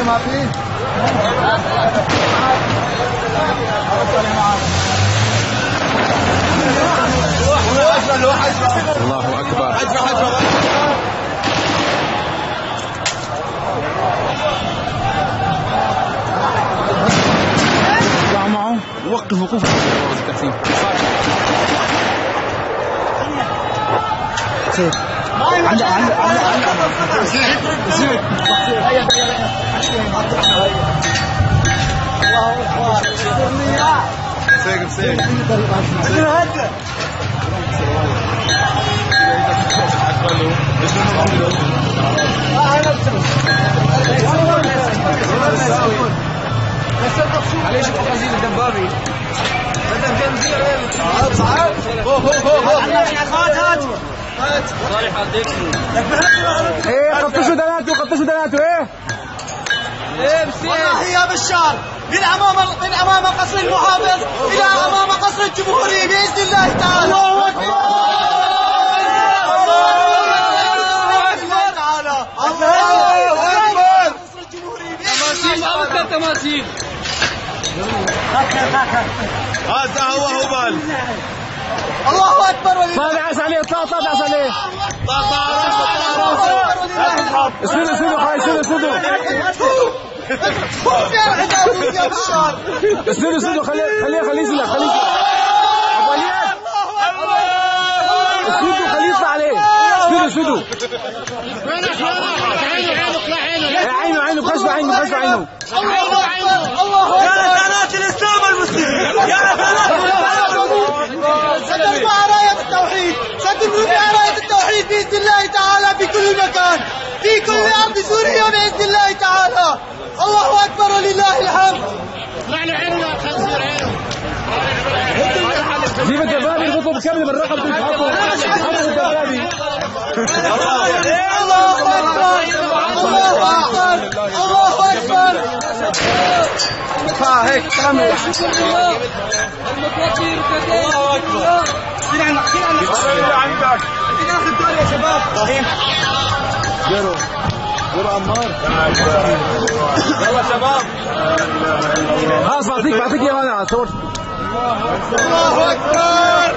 ما في الله اكبر. اطلع معه وقف وقوف التقسيم. معليش التقازيل الدبابي ايه قطشوا دناته ايه والله يا بشار من امام قصر المحافظ الى امام قصر الجمهورية باذن الله تعالى. الله اكبر تماثيل. هذا هو هبال. الله اكبر ولله. طلع عليه طلع عليه. اسندوا خالد اسندوا. يا بشار اسندوا خليه ينزل اسندوا خليه يطلع عليه. اسندوا عينه كشف عينه الله يا رسالات الاسلام المسلمين، يا رسالات سترفع راية التوحيد، سترفع راية التوحيد باذن الله تعالى في كل مكان، في كل ارض سوريا باذن الله تعالى. الله اكبر ولله الحمد. اطلع له عينه يا خنزير عينه. جيب الدبابي الخطوه بكامله بالرقم تحطوا الدبابي. الله اكبر الله اكبر. هيك كامل. الله اكبر. عندك يا شباب. ابراهيم جرو عمار. يلا شباب. خلاص بعطيك يا انا صور. الله اكبر.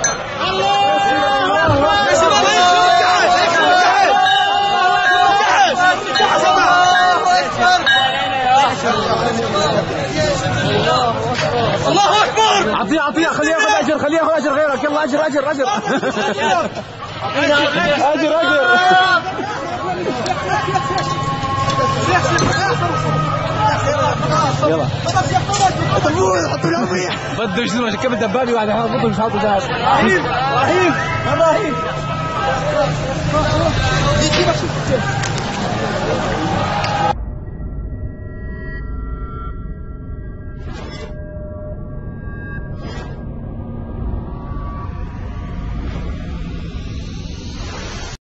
الله اكبر. اعطيه خليه ياخذ اجر غيرك. يلا اجر يلا بده شنو كم الدبابي واحد بده مش حاطه جاهز. ابراهيم